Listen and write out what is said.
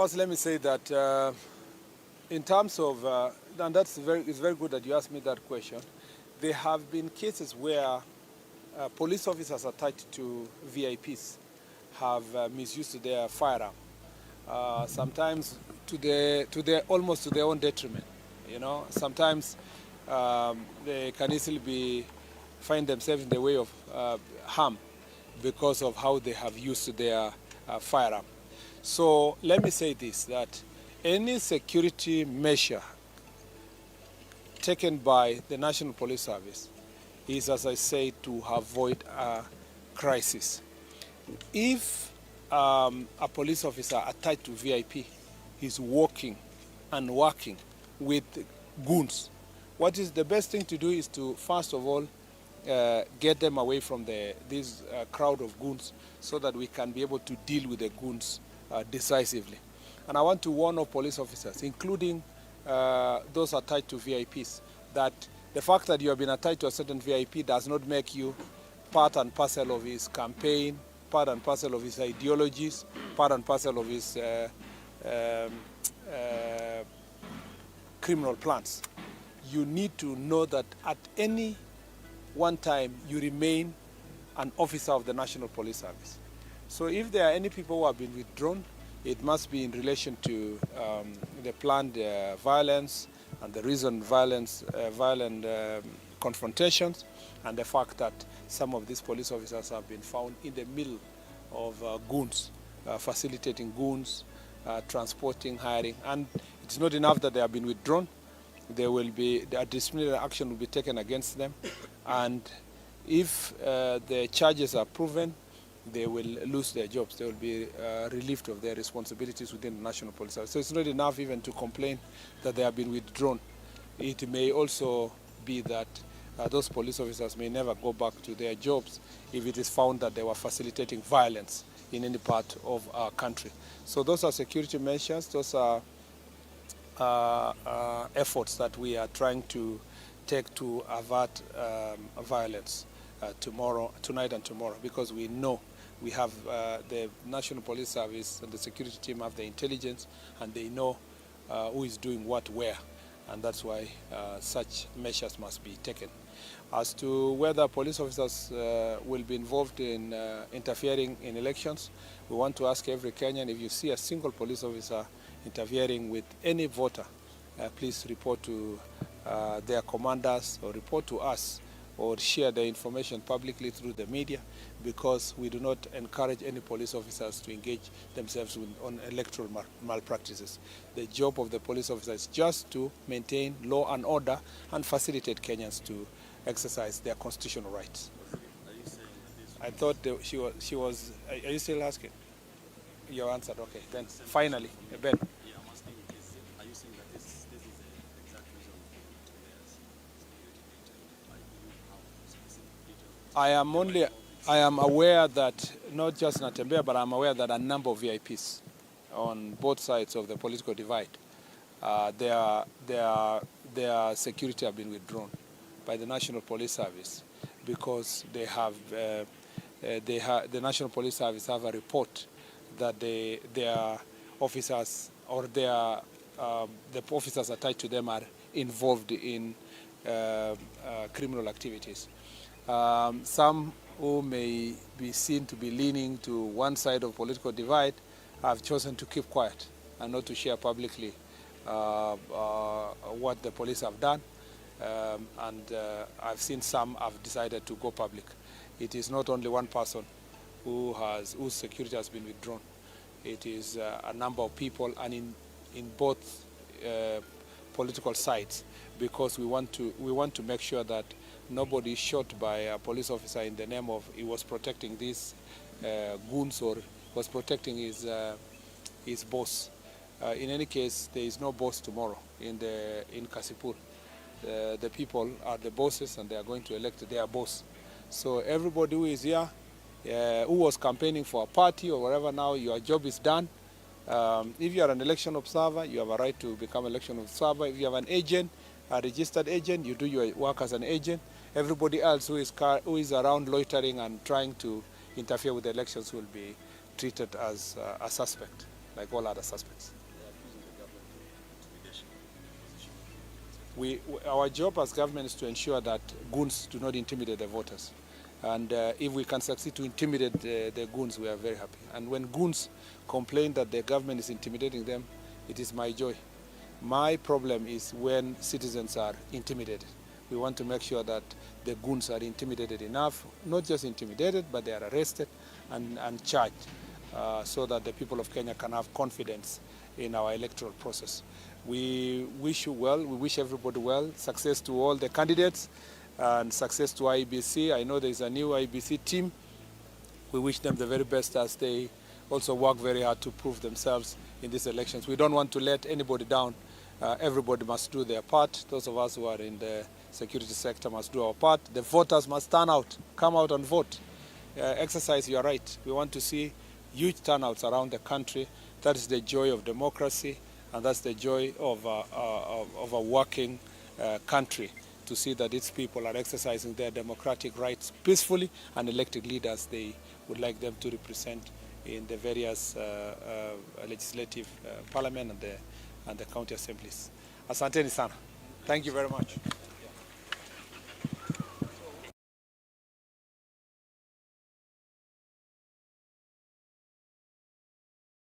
First, let me say that in terms of, and it's very good that you asked me that question. There have been cases where police officers attached to VIPs have misused their firearm, sometimes almost to their own detriment. You know, sometimes they can easily find themselves in the way of harm because of how they have used their firearm. So let me say this, that any security measure taken by the National Police Service is, as I say, to avoid a crisis. If a police officer attached to VIP is working with goons, what is the best thing to do is to, first of all, get them away from this crowd of goons so that we can be able to deal with the goons decisively. And I want to warn all police officers, including those attached to VIPs, that the fact that you have been attached to a certain VIP does not make you part and parcel of his campaign, part and parcel of his ideologies, part and parcel of his criminal plans. You need to know that at any one time you remain an officer of the National Police Service. So if there are any people who have been withdrawn, it must be in relation to the planned violence and the reason violent confrontations, and the fact that some of these police officers have been found in the middle of goons, facilitating goons, transporting, hiring. And it's not enough that they have been withdrawn. A disciplinary action will be taken against them, and if the charges are proven, they will lose their jobs. They will be relieved of their responsibilities within the National Police Service. So it's not enough even to complain that they have been withdrawn. It may also be that those police officers may never go back to their jobs if it is found that they were facilitating violence in any part of our country. So those are security measures. Those are efforts that we are trying to take to avert violence tonight and tomorrow, because we know we have the National Police Service and the security team have the intelligence, and they know who is doing what where, and that's why such measures must be taken. As to whether police officers will be involved in interfering in elections, we want to ask every Kenyan, if you see a single police officer interfering with any voter, please report to their commanders or report to us, or share the information publicly through the media, because we do not encourage any police officers to engage themselves on electoral malpractices. The job of the police officer is just to maintain law and order and facilitate Kenyans to exercise their constitutional rights. I thought she was. Are you still asking? You answered. Okay. Then finally, Ben. Yeah, I'm asking, are you saying that this is the exact reason for I am aware that not just Natembeya, but I'm aware that a number of VIPs on both sides of the political divide, their security have been withdrawn by the National Police Service, because the National Police Service have a report that their officers or the officers attached to them are involved in criminal activities. Some who may be seen to be leaning to one side of political divide have chosen to keep quiet and not to share publicly what the police have done. I've seen some have decided to go public. It is not only one person whose security has been withdrawn. It is a number of people, and in both political sides, because we want to make sure that nobody is shot by a police officer in the name of he was protecting these goons or was protecting his boss. In any case, there is no boss tomorrow in Kasipul. The people are the bosses, and they are going to elect their boss. So everybody who is here, who was campaigning for a party or whatever, now your job is done. If you are an election observer, you have a right to become election observer. If you have an agent, a registered agent, you do your work as an agent. Everybody else who is around loitering and trying to interfere with the elections will be treated as a suspect. like all other suspects. They are accusing the government of intimidation of the opposition. Our job as government is to ensure that goons do not intimidate the voters. And if we can succeed to intimidate the goons, we are very happy. And when goons complain that the government is intimidating them, it is my joy. My problem is when citizens are intimidated. We want to make sure that the goons are intimidated enough, not just intimidated, but they are arrested and charged, so that the people of Kenya can have confidence in our electoral process. We wish you well, we wish everybody well, success to all the candidates, and success to IEBC. I know there is a new IEBC team. We wish them the very best as they also work very hard to prove themselves in these elections. We don't want to let anybody down. Everybody must do their part. Those of us who are in the security sector must do our part. The voters must turn out, come out and vote. Exercise your right. We want to see huge turnouts around the country. That is the joy of democracy, and that's the joy of a working country, to see that its people are exercising their democratic rights peacefully and elected leaders they would like them to represent in the various legislative parliament and the county assemblies. Asanteni sana. Thank you very much.